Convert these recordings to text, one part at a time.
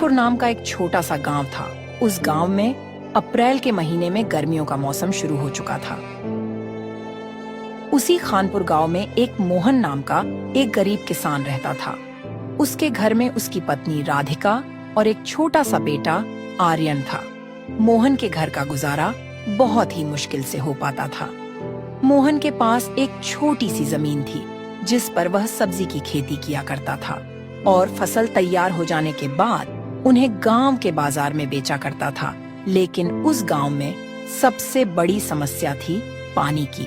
खानपुर नाम का एक छोटा सा गांव था। उस गांव में अप्रैल के महीने में गर्मियों का मौसम शुरू हो चुका था। उसी खानपुर गांव में एक मोहन नाम का एक गरीब किसान रहता था। उसके घर में उसकी पत्नी राधिका और एक छोटा सा बेटा आर्यन था। मोहन के घर का गुजारा बहुत ही मुश्किल से हो पाता था। मोहन के पास एक छोटी सी जमीन थी जिस पर वह सब्जी की खेती किया करता था और फसल तैयार हो जाने के बाद उन्हें गांव के बाजार में बेचा करता था। लेकिन उस गांव में सबसे बड़ी समस्या थी पानी की।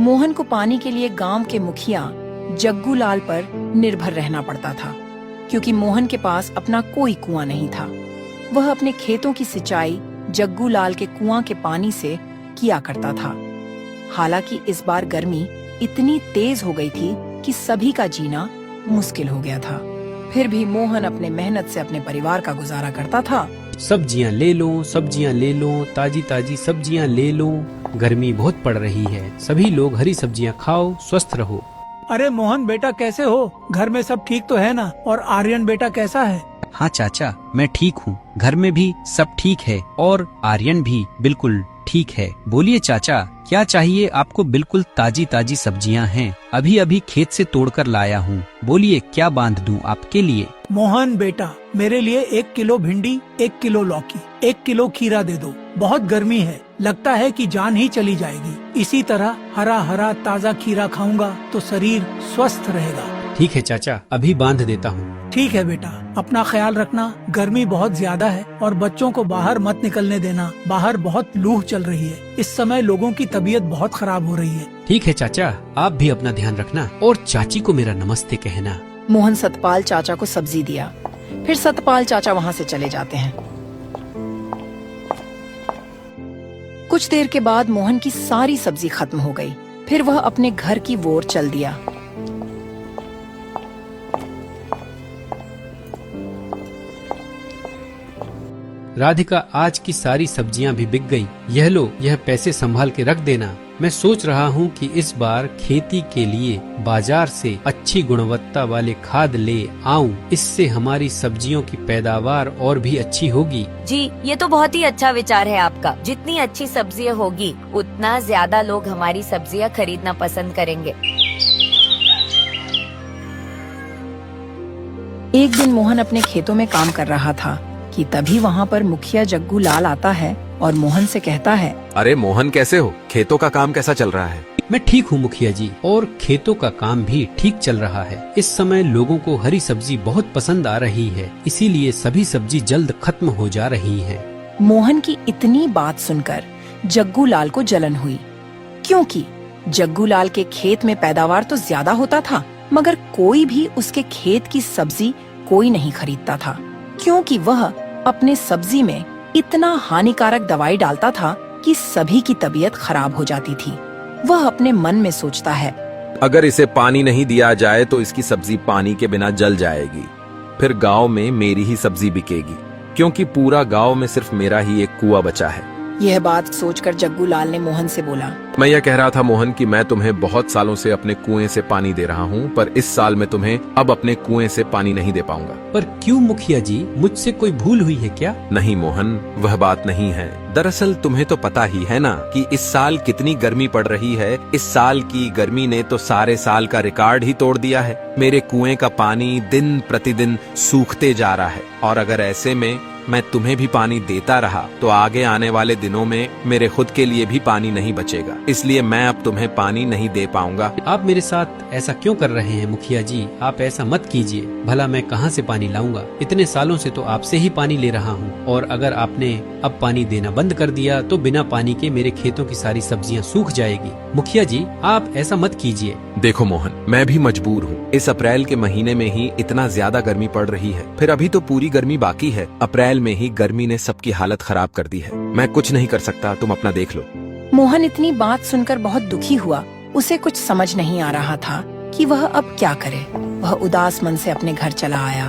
मोहन को पानी के लिए गांव के मुखिया जग्गू लाल पर निर्भर रहना पड़ता था, क्योंकि मोहन के पास अपना कोई कुआं नहीं था। वह अपने खेतों की सिंचाई जग्गू लाल के कुआं के पानी से किया करता था। हालांकि इस बार गर्मी इतनी तेज हो गई थी कि सभी का जीना मुश्किल हो गया था। फिर भी मोहन अपने मेहनत से अपने परिवार का गुजारा करता था। सब्जियां ले लो, सब्जियां ले लो, ताजी ताजी सब्जियां ले लो। गर्मी बहुत पड़ रही है, सभी लोग हरी सब्जियां खाओ, स्वस्थ रहो। अरे मोहन बेटा, कैसे हो? घर में सब ठीक तो है ना? और आर्यन बेटा कैसा है? हाँ चाचा, मैं ठीक हूँ। घर में भी सब ठीक है और आर्यन भी बिल्कुल ठीक है। बोलिए चाचा, क्या चाहिए आपको? बिल्कुल ताजी ताजी सब्जियां हैं, अभी अभी खेत से तोड़कर लाया हूँ। बोलिए क्या बांध दूँ आपके लिए? मोहन बेटा, मेरे लिए 1 किलो भिंडी, 1 किलो लौकी, 1 किलो खीरा दे दो। बहुत गर्मी है, लगता है कि जान ही चली जाएगी। इसी तरह हरा हरा ताजा खीरा खाऊंगा तो शरीर स्वस्थ रहेगा। ठीक है चाचा, अभी बांध देता हूँ। ठीक है बेटा, अपना ख्याल रखना। गर्मी बहुत ज्यादा है और बच्चों को बाहर मत निकलने देना। बाहर बहुत लू चल रही है। इस समय लोगों की तबीयत बहुत खराब हो रही है। ठीक है चाचा, आप भी अपना ध्यान रखना और चाची को मेरा नमस्ते कहना। मोहन सतपाल चाचा को सब्जी दिया। फिर सतपाल चाचा वहाँ से चले जाते हैं। कुछ देर के बाद मोहन की सारी सब्जी खत्म हो गई। फिर वह अपने घर की ओर चल दिया। राधिका, आज की सारी सब्जियां भी बिक गई। यह लो, यह पैसे संभाल के रख देना। मैं सोच रहा हूँ कि इस बार खेती के लिए बाजार से अच्छी गुणवत्ता वाले खाद ले आऊं। इससे हमारी सब्जियों की पैदावार और भी अच्छी होगी। जी, ये तो बहुत ही अच्छा विचार है आपका। जितनी अच्छी सब्जियां होगी उतना ज्यादा लोग हमारी सब्जियां खरीदना पसंद करेंगे। एक दिन मोहन अपने खेतों में काम कर रहा था कि तभी वहाँ पर मुखिया जग्गू लाल आता है और मोहन से कहता है, अरे मोहन, कैसे हो? खेतों का काम कैसा चल रहा है? मैं ठीक हूँ मुखिया जी, और खेतों का काम भी ठीक चल रहा है। इस समय लोगों को हरी सब्जी बहुत पसंद आ रही है, इसीलिए सभी सब्जी जल्द खत्म हो जा रही है। मोहन की इतनी बात सुनकर जग्गू लाल को जलन हुई, क्योंकि जग्गू लाल के खेत में पैदावार तो ज्यादा होता था, मगर कोई भी उसके खेत की सब्जी कोई नहीं खरीदता था, क्योंकि वह अपने सब्जी में इतना हानिकारक दवाई डालता था कि सभी की तबीयत खराब हो जाती थी। वह अपने मन में सोचता है, अगर इसे पानी नहीं दिया जाए तो इसकी सब्जी पानी के बिना जल जाएगी। फिर गांव में मेरी ही सब्जी बिकेगी, क्योंकि पूरा गांव में सिर्फ मेरा ही एक कुआं बचा है। यह बात सोचकर जग्गू लाल ने मोहन से बोला, मैं यह कह रहा था मोहन कि मैं तुम्हें बहुत सालों से अपने कुएं से पानी दे रहा हूँ, पर इस साल मैं तुम्हें अब अपने कुएं से पानी नहीं दे पाऊंगा। पर क्यों मुखिया जी, मुझसे कोई भूल हुई है क्या? नहीं मोहन, वह बात नहीं है। दरअसल तुम्हें तो पता ही है ना कि इस साल कितनी गर्मी पड़ रही है। इस साल की गर्मी ने तो सारे साल का रिकॉर्ड ही तोड़ दिया है। मेरे कुएं का पानी दिन प्रतिदिन सूखते जा रहा है, और अगर ऐसे में मैं तुम्हें भी पानी देता रहा तो आगे आने वाले दिनों में मेरे खुद के लिए भी पानी नहीं बचेगा। इसलिए मैं अब तुम्हें पानी नहीं दे पाऊंगा। आप मेरे साथ ऐसा क्यों कर रहे हैं मुखिया जी? आप ऐसा मत कीजिए। भला मैं कहाँ से पानी लाऊंगा? इतने सालों से तो आपसे ही पानी ले रहा हूँ, और अगर आपने अब पानी देना बंद कर दिया तो बिना पानी के मेरे खेतों की सारी सब्जियाँ सूख जाएगी। मुखिया जी, आप ऐसा मत कीजिए। देखो मोहन, मैं भी मजबूर हूँ। इस अप्रैल के महीने में ही इतना ज्यादा गर्मी पड़ रही है, फिर अभी तो पूरी गर्मी बाकी है। अप्रैल में ही गर्मी ने सबकी हालत खराब कर दी है। मैं कुछ नहीं कर सकता, तुम अपना देख लो। मोहन इतनी बात सुनकर बहुत दुखी हुआ। उसे कुछ समझ नहीं आ रहा था कि वह अब क्या करे। वह उदास मन से अपने घर चला आया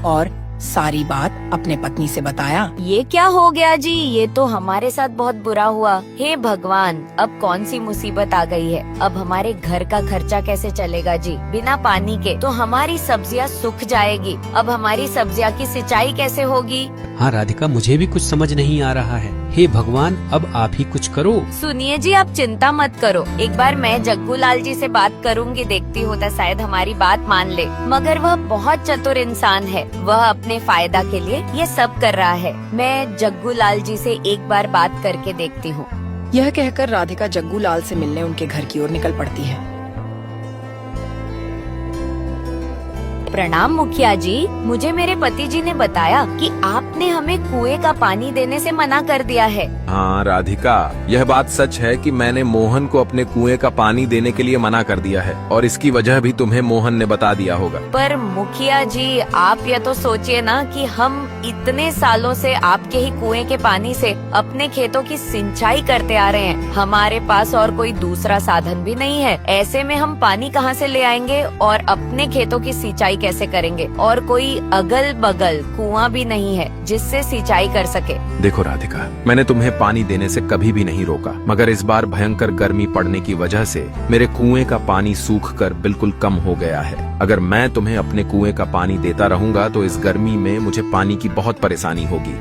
और सारी बात अपने पत्नी से बताया। ये क्या हो गया जी, ये तो हमारे साथ बहुत बुरा हुआ। हे भगवान, अब कौन सी मुसीबत आ गई है। अब हमारे घर का खर्चा कैसे चलेगा जी। बिना पानी के तो हमारी सब्जियां सूख जाएगी। अब हमारी सब्जियां की सिंचाई कैसे होगी। हाँ राधिका, मुझे भी कुछ समझ नहीं आ रहा है। हे भगवान, अब आप ही कुछ करो। सुनिए जी, आप चिंता मत करो। एक बार मैं जग्गू लाल जी से बात करूंगी, देखती हूँ तो शायद हमारी बात मान ले। मगर वह बहुत चतुर इंसान है, वह अपने फायदा के लिए ये सब कर रहा है। मैं जग्गू लाल जी से एक बार बात करके देखती हूँ। यह कहकर राधिका जग्गू लाल से मिलने उनके घर की ओर निकल पड़ती है। प्रणाम मुखिया जी, मुझे मेरे पति जी ने बताया कि आपने हमें कुएं का पानी देने से मना कर दिया है। हाँ राधिका, यह बात सच है कि मैंने मोहन को अपने कुएं का पानी देने के लिए मना कर दिया है और इसकी वजह भी तुम्हें मोहन ने बता दिया होगा। पर मुखिया जी, आप यह तो सोचिए ना कि हम इतने सालों से आपके ही कुएं के पानी से अपने खेतों की सिंचाई करते आ रहे हैं। हमारे पास और कोई दूसरा साधन भी नहीं है। ऐसे में हम पानी कहाँ से ले आएंगे और अपने खेतों की सिंचाई कैसे करेंगे। और कोई अगल बगल कुआं भी नहीं है जिससे सिंचाई कर सके। देखो राधिका, मैंने तुम्हें पानी देने से कभी भी नहीं रोका, मगर इस बार भयंकर गर्मी पड़ने की वजह से मेरे कुएं का पानी सूखकर बिल्कुल कम हो गया है। अगर मैं तुम्हें अपने कुएं का पानी देता रहूंगा तो इस गर्मी में मुझे पानी की बहुत परेशानी होगी।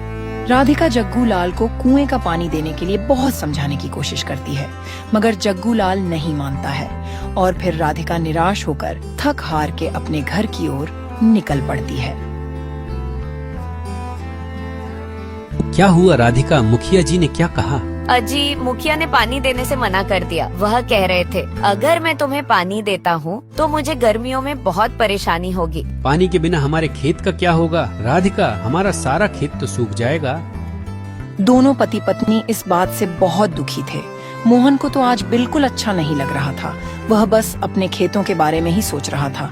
राधिका जग्गू लाल को कुएं का पानी देने के लिए बहुत समझाने की कोशिश करती है, मगर जग्गू लाल नहीं मानता है और फिर राधिका निराश होकर थक हार के अपने घर की ओर निकल पड़ती है। क्या हुआ राधिका, मुखिया जी ने क्या कहा? अजी, मुखिया ने पानी देने से मना कर दिया। वह कह रहे थे अगर मैं तुम्हें पानी देता हूँ तो मुझे गर्मियों में बहुत परेशानी होगी। पानी के बिना हमारे खेत का क्या होगा? राधिका, हमारा सारा खेत तो सूख जाएगा। दोनों पति पत्नी इस बात से बहुत दुखी थे। मोहन को तो आज बिल्कुल अच्छा नहीं लग रहा था। वह बस अपने खेतों के बारे में ही सोच रहा था।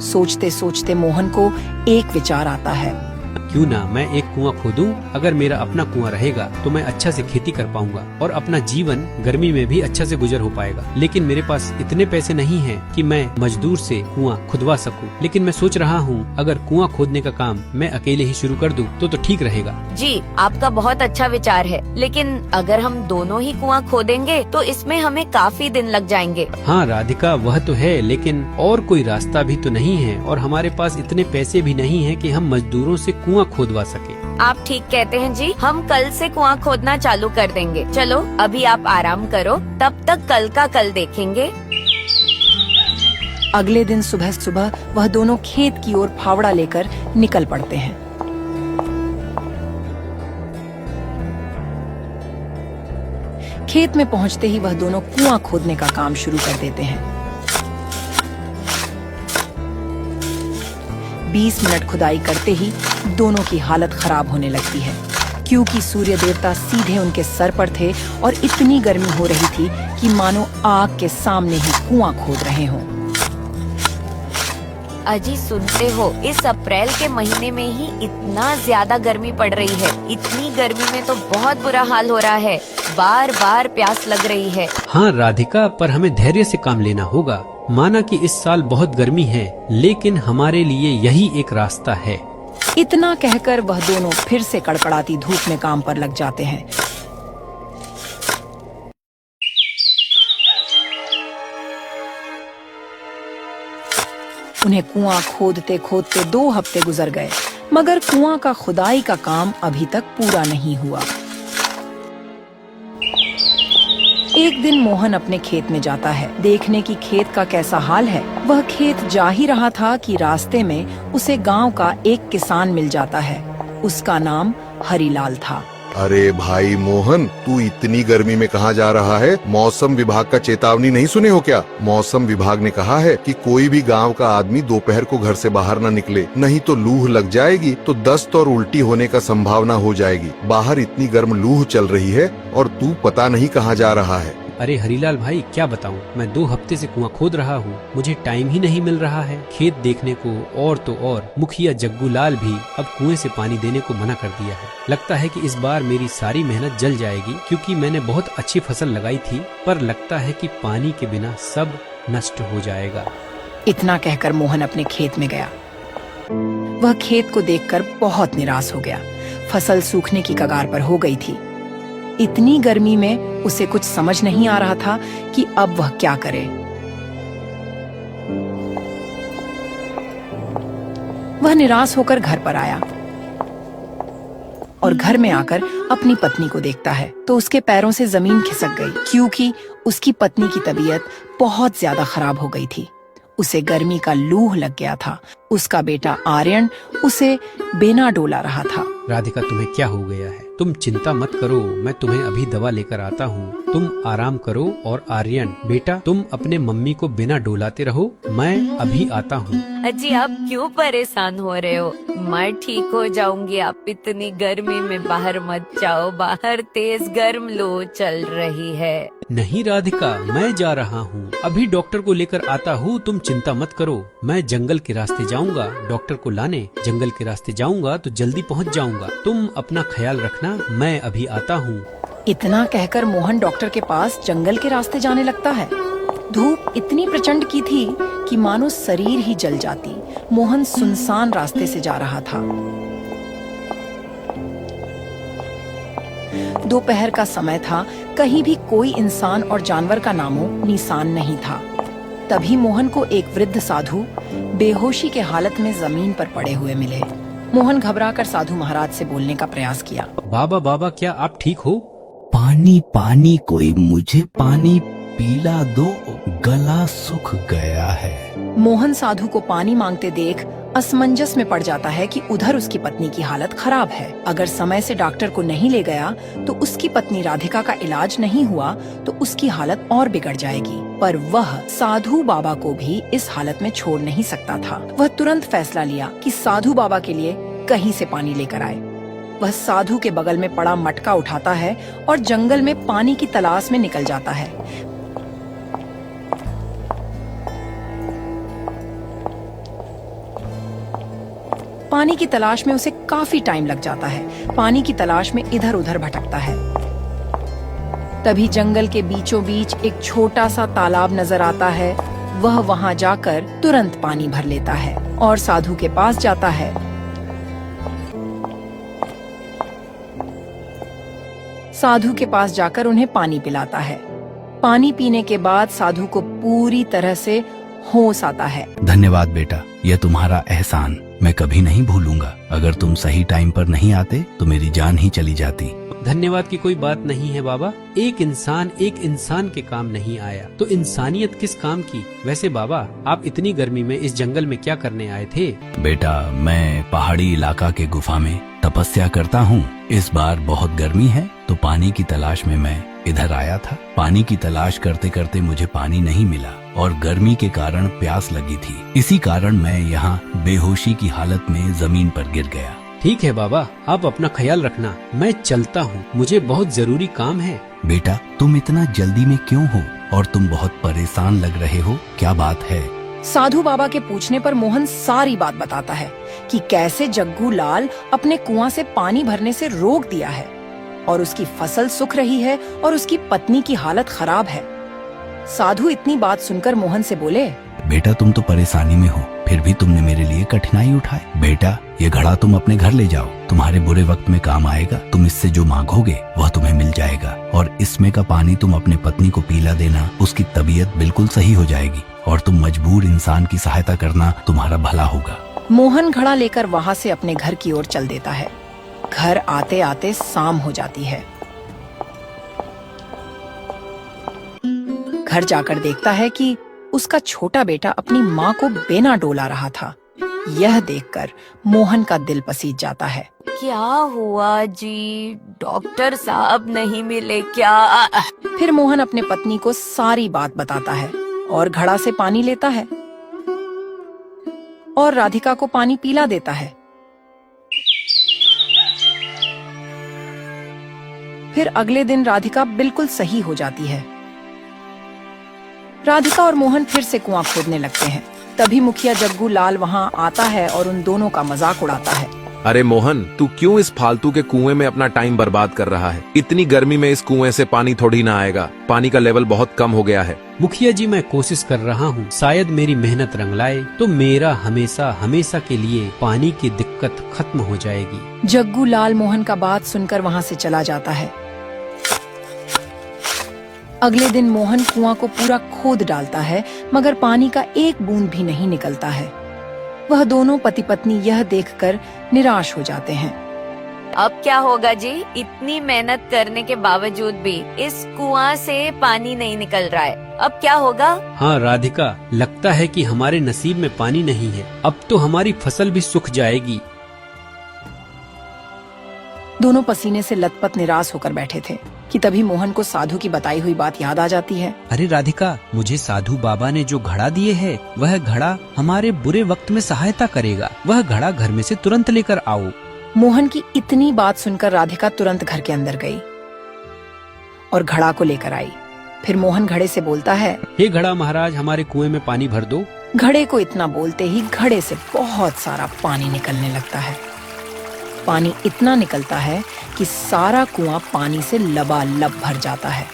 सोचते सोचते मोहन को एक विचार आता है। क्यों ना मैं एक कुआं खोदूं? अगर मेरा अपना कुआं रहेगा तो मैं अच्छा से खेती कर पाऊंगा और अपना जीवन गर्मी में भी अच्छा से गुजर हो पाएगा। लेकिन मेरे पास इतने पैसे नहीं हैं कि मैं मजदूर से कुआं खुदवा सकूं। लेकिन मैं सोच रहा हूं अगर कुआं खोदने का काम मैं अकेले ही शुरू कर दूं तो ठीक रहेगा। जी, आपका बहुत अच्छा विचार है, लेकिन अगर हम दोनों ही कुआं खोदेंगे तो इसमें हमें काफी दिन लग जाएंगे। हाँ राधिका, वह तो है, लेकिन और कोई रास्ता भी तो नहीं है और हमारे पास इतने पैसे भी नहीं है कि हम मजदूरों से कुआं खोदवा सके। आप ठीक कहते हैं जी, हम कल से कुआं खोदना चालू कर देंगे। चलो अभी आप आराम करो, तब तक कल का कल देखेंगे। अगले दिन सुबह सुबह वह दोनों खेत की ओर फावड़ा लेकर निकल पड़ते हैं। खेत में पहुंचते ही वह दोनों कुआं खोदने का काम शुरू कर देते हैं। 20 मिनट खुदाई करते ही दोनों की हालत खराब होने लगती है, क्योंकि सूर्य देवता सीधे उनके सर पर थे और इतनी गर्मी हो रही थी कि मानो आग के सामने ही कुआं खोद रहे हों। अजी, सुनते हो, इस अप्रैल के महीने में ही इतना ज्यादा गर्मी पड़ रही है। इतनी गर्मी में तो बहुत बुरा हाल हो रहा है। बार बार प्यास लग रही है। हाँ राधिका, पर हमें धैर्य से काम लेना होगा। माना कि इस साल बहुत गर्मी है, लेकिन हमारे लिए यही एक रास्ता है। इतना कहकर वह दोनों फिर से कड़कड़ाती धूप में काम पर लग जाते हैं। उन्हें कुआं खोदते खोदते 2 हफ्ते गुजर गए, मगर कुआं का खुदाई का काम अभी तक पूरा नहीं हुआ। एक दिन मोहन अपने खेत में जाता है, देखने की खेत का कैसा हाल है। वह खेत जा ही रहा था कि रास्ते में उसे गांव का एक किसान मिल जाता है। उसका नाम हरिलाल था। अरे भाई मोहन, तू इतनी गर्मी में कहाँ जा रहा है? मौसम विभाग का चेतावनी नहीं सुने हो क्या? मौसम विभाग ने कहा है कि कोई भी गांव का आदमी दोपहर को घर से बाहर न निकले, नहीं तो लूह लग जाएगी, तो दस्त और उल्टी होने का संभावना हो जाएगी। बाहर इतनी गर्म लूह चल रही है और तू पता नहीं कहाँ जा रहा है। अरे हरीलाल भाई, क्या बताऊं, मैं 2 हफ्ते से कुआं खोद रहा हूँ। मुझे टाइम ही नहीं मिल रहा है खेत देखने को। और तो और मुखिया जग्गू लाल भी अब कुएं से पानी देने को मना कर दिया है। लगता है कि इस बार मेरी सारी मेहनत जल जाएगी, क्योंकि मैंने बहुत अच्छी फसल लगाई थी, पर लगता है कि पानी के बिना सब नष्ट हो जाएगा। इतना कहकर मोहन अपने खेत में गया। वह खेत को देखकर बहुत निराश हो गया। फसल सूखने की कगार पर हो गई थी। इतनी गर्मी में उसे कुछ समझ नहीं आ रहा था कि अब वह क्या करे। वह निराश होकर घर पर आया और घर में आकर अपनी पत्नी को देखता है तो उसके पैरों से जमीन खिसक गई, क्योंकि उसकी पत्नी की तबीयत बहुत ज्यादा खराब हो गई थी। उसे गर्मी का लूह लग गया था। उसका बेटा आर्यन उसे बेना डोला रहा था। राधिका, तुम्हें क्या हो गया है? तुम चिंता मत करो, मैं तुम्हें अभी दवा लेकर आता हूँ। तुम आराम करो। और आर्यन बेटा, तुम अपने मम्मी को बिना डोलाते रहो, मैं अभी आता हूँ। अजी, आप क्यों परेशान हो रहे हो? मैं ठीक हो जाऊंगी। आप इतनी गर्मी में बाहर मत जाओ, बाहर तेज गर्म लू चल रही है। नहीं राधिका, मैं जा रहा हूँ, अभी डॉक्टर को लेकर आता हूँ। तुम चिंता मत करो, मैं जंगल के रास्ते जाऊंगा डॉक्टर को लाने। जंगल के रास्ते जाऊंगा तो जल्दी पहुँच जाऊंगा। तुम अपना ख्याल रखना, मैं अभी आता हूँ। इतना कहकर मोहन डॉक्टर के पास जंगल के रास्ते जाने लगता है। धूप इतनी प्रचंड की थी कि मानो शरीर ही जल जाती। मोहन सुनसान रास्ते से जा रहा था। दोपहर का समय था, कहीं भी कोई इंसान और जानवर का नामो निशान नहीं था। तभी मोहन को एक वृद्ध साधु बेहोशी के हालत में जमीन पर पड़े हुए मिले। मोहन घबराकर साधु महाराज से बोलने का प्रयास किया। बाबा, क्या आप ठीक हो? पानी, कोई मुझे पानी पिला दो, गला सूख गया है। मोहन साधु को पानी मांगते देख असमंजस में पड़ जाता है कि उधर उसकी पत्नी की हालत खराब है। अगर समय से डॉक्टर को नहीं ले गया तो उसकी पत्नी राधिका का इलाज नहीं हुआ तो उसकी हालत और बिगड़ जाएगी। पर वह साधु बाबा को भी इस हालत में छोड़ नहीं सकता था। वह तुरंत फैसला लिया कि साधु बाबा के लिए कहीं से पानी लेकर आए। वह साधु के बगल में पड़ा मटका उठाता है और जंगल में पानी की तलाश में निकल जाता है। पानी की तलाश में उसे काफी टाइम लग जाता है। पानी की तलाश में इधर उधर भटकता है। तभी जंगल के बीचों बीच एक छोटा सा तालाब नजर आता है। वह वहां जाकर तुरंत पानी भर लेता है और साधु के पास जाता है। साधु के पास जाकर उन्हें पानी पिलाता है। पानी पीने के बाद साधु को पूरी तरह से होश आता है। धन्यवाद बेटा, यह तुम्हारा एहसान मैं कभी नहीं भूलूंगा। अगर तुम सही टाइम पर नहीं आते तो मेरी जान ही चली जाती। धन्यवाद की कोई बात नहीं है बाबा। एक इंसान के काम नहीं आया तो इंसानियत किस काम की? वैसे बाबा, आप इतनी गर्मी में इस जंगल में क्या करने आए थे? बेटा, मैं पहाड़ी इलाका के गुफा में तपस्या करता हूँ। इस बार बहुत गर्मी है तो पानी की तलाश में मैं इधर आया था। पानी की तलाश करते करते मुझे पानी नहीं मिला और गर्मी के कारण प्यास लगी थी। इसी कारण मैं यहाँ बेहोशी की हालत में जमीन पर गिर गया। ठीक है बाबा, आप अपना ख्याल रखना, मैं चलता हूँ, मुझे बहुत जरूरी काम है। बेटा, तुम इतना जल्दी में क्यों हो और तुम बहुत परेशान लग रहे हो, क्या बात है? साधु बाबा के पूछने पर मोहन सारी बात बताता है कि कैसे जग्गू लाल अपने कुआं से पानी भरने से रोक दिया है और उसकी फसल सूख रही है और उसकी पत्नी की हालत खराब है। साधु इतनी बात सुनकर मोहन से बोले, बेटा, तुम तो परेशानी में हो, फिर भी तुमने मेरे लिए कठिनाई उठाई। बेटा, ये घड़ा तुम अपने घर ले जाओ, तुम्हारे बुरे वक्त में काम आएगा। तुम इससे जो मांगोगे वह तुम्हें मिल जाएगा और इसमें का पानी तुम अपने पत्नी को पिला देना, उसकी तबीयत बिल्कुल सही हो जाएगी और तुम मजबूर इंसान की सहायता करना तुम्हारा भला होगा। मोहन घड़ा लेकर वहाँ से अपने घर की ओर चल देता है। घर आते आते शाम हो जाती है। घर जाकर देखता है कि उसका छोटा बेटा अपनी माँ को बेना डोला रहा था। यह देखकर मोहन का दिल पसीज जाता है। क्या हुआ जी? डॉक्टर साहब नहीं मिले क्या? फिर मोहन अपने पत्नी को सारी बात बताता है और घड़ा से पानी लेता है और राधिका को पानी पिला देता है। फिर अगले दिन राधिका बिल्कुल सही हो जाती है। राधिका और मोहन फिर से कुआं खोदने लगते हैं। तभी मुखिया जग्गू लाल वहां आता है और उन दोनों का मजाक उड़ाता है। अरे मोहन, तू क्यों इस फालतू के कुएं में अपना टाइम बर्बाद कर रहा है? इतनी गर्मी में इस कुएं से पानी थोड़ी ना आएगा। पानी का लेवल बहुत कम हो गया है। मुखिया जी, मैं कोशिश कर रहा हूँ, शायद मेरी मेहनत रंग लाए तो मेरा हमेशा हमेशा के लिए पानी की दिक्कत खत्म हो जाएगी। जग्गू लाल मोहन का बात सुनकर वहाँ से चला जाता है। अगले दिन मोहन कुआं को पूरा खोद डालता है, मगर पानी का एक बूंद भी नहीं निकलता है। वह दोनों पति पत्नी यह देखकर निराश हो जाते हैं। अब क्या होगा जी? इतनी मेहनत करने के बावजूद भी इस कुआं से पानी नहीं निकल रहा है। अब क्या होगा? हाँ राधिका, लगता है कि हमारे नसीब में पानी नहीं है। अब तो हमारी फसल भी सूख जाएगी। दोनों पसीने से लथपथ निराश होकर बैठे थे कि तभी मोहन को साधु की बताई हुई बात याद आ जाती है। अरे राधिका, मुझे साधु बाबा ने जो घड़ा दिए है, वह घड़ा हमारे बुरे वक्त में सहायता करेगा। वह घड़ा घर में से तुरंत लेकर आओ। मोहन की इतनी बात सुनकर राधिका तुरंत घर के अंदर गई और घड़ा को लेकर आई। फिर मोहन घड़े से बोलता है, हे घड़ा महाराज, हमारे कुएं में पानी भर दो। घड़े को इतना बोलते ही घड़े से बहुत सारा पानी निकलने लगता है। पानी इतना निकलता है कि सारा कुआं पानी से लबालब भर जाता है।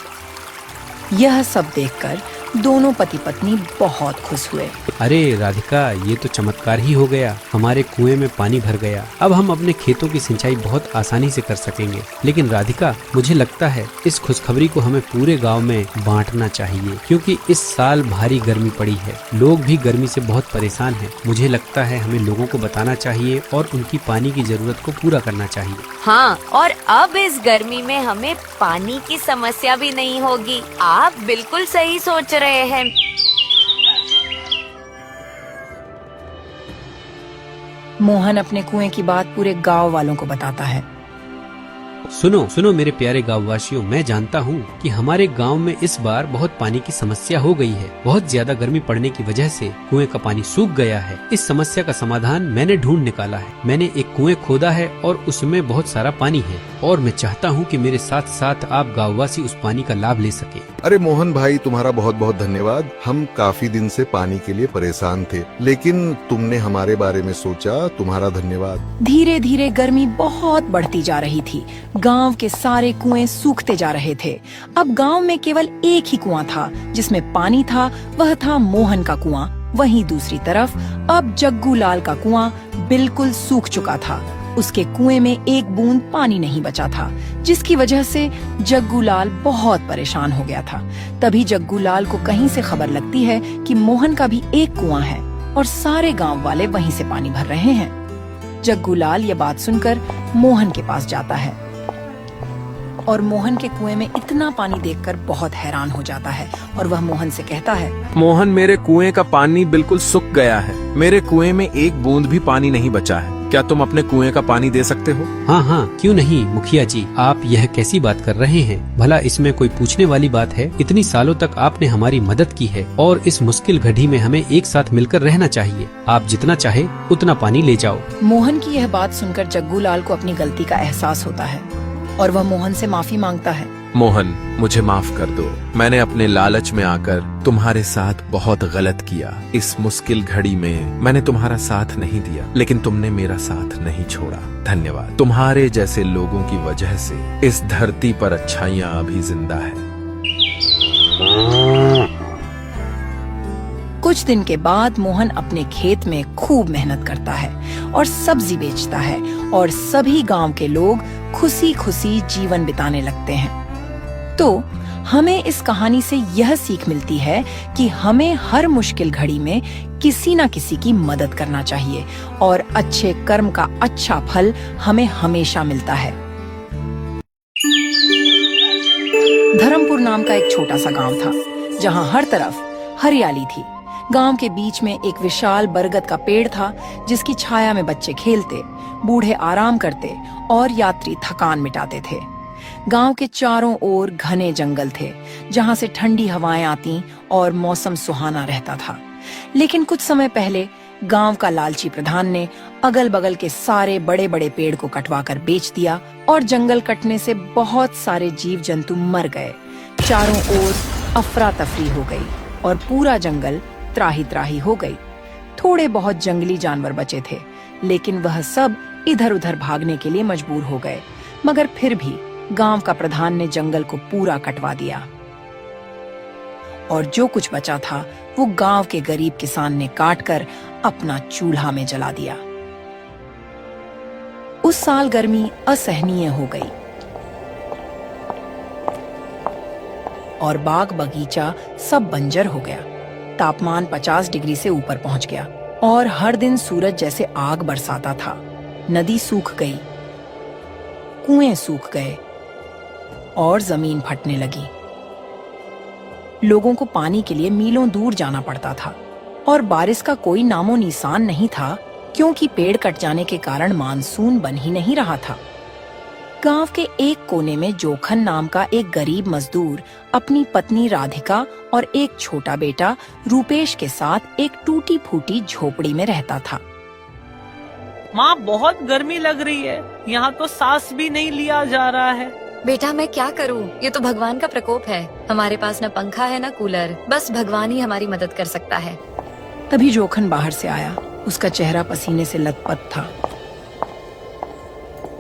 यह सब देखकर दोनों पति पत्नी बहुत खुश हुए। अरे राधिका, ये तो चमत्कार ही हो गया। हमारे कुएं में पानी भर गया। अब हम अपने खेतों की सिंचाई बहुत आसानी से कर सकेंगे। लेकिन राधिका, मुझे लगता है इस खुशखबरी को हमें पूरे गांव में बांटना चाहिए, क्योंकि इस साल भारी गर्मी पड़ी है। लोग भी गर्मी से बहुत परेशान हैं। मुझे लगता है हमें लोगों को बताना चाहिए और उनकी पानी की जरूरत को पूरा करना चाहिए। हाँ, और अब इस गर्मी में हमें पानी की समस्या भी नहीं होगी। आप बिल्कुल सही सोच रहे हैं। मोहन अपने कुएं की बात पूरे गांव वालों को बताता है। सुनो सुनो मेरे प्यारे गांववासियों, मैं जानता हूँ कि हमारे गांव में इस बार बहुत पानी की समस्या हो गई है। बहुत ज्यादा गर्मी पड़ने की वजह से कुएं का पानी सूख गया है। इस समस्या का समाधान मैंने ढूंढ निकाला है। मैंने एक कुएं खोदा है और उसमें बहुत सारा पानी है, और मैं चाहता हूँ कि मेरे साथ साथ आप गांववासी उस पानी का लाभ ले सके। अरे मोहन भाई, तुम्हारा बहुत बहुत धन्यवाद। हम काफी दिन से पानी के लिए परेशान थे, लेकिन तुमने हमारे बारे में सोचा। तुम्हारा धन्यवाद। धीरे धीरे गर्मी बहुत बढ़ती जा रही थी। गांव के सारे कुएं सूखते जा रहे थे। अब गांव में केवल एक ही कुआं था जिसमें पानी था। वह था मोहन का कुआं। वहीं दूसरी तरफ अब जग्गू लाल का कुआं बिल्कुल सूख चुका था। उसके कुएं में एक बूंद पानी नहीं बचा था, जिसकी वजह से जग्गू लाल बहुत परेशान हो गया था। तभी जग्गू लाल को कहीं से खबर लगती है कि मोहन का भी एक कुआं है और सारे गांव वाले वहीं से पानी भर रहे हैं। जग्गू लाल ये बात सुनकर मोहन के पास जाता है और मोहन के कुएं में इतना पानी देखकर बहुत हैरान हो जाता है और वह मोहन से कहता है, मोहन, मेरे कुएं का पानी बिल्कुल सूख गया है। मेरे कुएं में एक बूंद भी पानी नहीं बचा है। क्या तुम अपने कुएं का पानी दे सकते हो? हाँ हाँ, क्यों नहीं मुखिया जी, आप यह कैसी बात कर रहे हैं? भला इसमें कोई पूछने वाली बात है? इतनी सालों तक आपने हमारी मदद की है और इस मुश्किल घड़ी में हमें एक साथ मिलकर रहना चाहिए। आप जितना चाहे उतना पानी ले जाओ। मोहन की यह बात सुनकर जग्गू लाल को अपनी गलती का एहसास होता है और वह मोहन से माफी मांगता है। मोहन, मुझे माफ कर दो। मैंने अपने लालच में आकर तुम्हारे साथ बहुत गलत किया। इस मुश्किल घड़ी में मैंने तुम्हारा साथ नहीं दिया, लेकिन तुमने मेरा साथ नहीं छोड़ा। धन्यवाद। तुम्हारे जैसे लोगों की वजह से इस धरती पर अच्छाइयाँ अभी जिंदा है। कुछ दिन के बाद मोहन अपने खेत में खूब मेहनत करता है और सब्जी बेचता है और सभी गांव के लोग खुशी खुशी जीवन बिताने लगते हैं। तो हमें इस कहानी से यह सीख मिलती है कि हमें हर मुश्किल घड़ी में किसी न किसी की मदद करना चाहिए और अच्छे कर्म का अच्छा फल हमें हमेशा मिलता है। धर्मपुर नाम का एक छोटा सा गांव था जहां हर तरफ हरियाली थी। गांव के बीच में एक विशाल बरगद का पेड़ था जिसकी छाया में बच्चे खेलते, बूढ़े आराम करते और यात्री थकान मिटाते थे। गांव के चारों ओर घने जंगल थे जहां से ठंडी हवाएं आती और मौसम सुहाना रहता था। लेकिन कुछ समय पहले गांव का लालची प्रधान ने अगल बगल के सारे बड़े बड़े पेड़ को कटवाकर बेच दिया और जंगल कटने से बहुत सारे जीव जंतु मर गए। चारों ओर अफरा तफरी हो गई और पूरा जंगल त्राही त्राही हो गई। थोड़े बहुत जंगली जानवर बचे थे, लेकिन वह सब इधर उधर भागने के लिए मजबूर हो गए, मगर फिर भी गांव का प्रधान ने जंगल को पूरा कटवा दिया और जो कुछ बचा था वो गांव के गरीब किसान ने काटकर अपना चूल्हा में जला दिया। उस साल गर्मी असहनीय हो गई और बाग बगीचा सब बंजर हो गया। तापमान 50 डिग्री से ऊपर पहुंच गया और हर दिन सूरज जैसे आग बरसाता था। नदी सूख गई, कुएं सूख गए और जमीन फटने लगी। लोगों को पानी के लिए मीलों दूर जाना पड़ता था और बारिश का कोई नामो निशान नहीं था, क्योंकि पेड़ कट जाने के कारण मानसून बन ही नहीं रहा था। गांव के एक कोने में जोखन नाम का एक गरीब मजदूर अपनी पत्नी राधिका और एक छोटा बेटा रूपेश के साथ एक टूटी फूटी झोपड़ी में रहता था। माँ, बहुत गर्मी लग रही है, यहाँ तो सांस भी नहीं लिया जा रहा है। बेटा मैं क्या करूँ, ये तो भगवान का प्रकोप है। हमारे पास न पंखा है न कूलर, बस भगवान ही हमारी मदद कर सकता है। तभी जोखन बाहर से आया। उसका चेहरा पसीने से लथपथ था।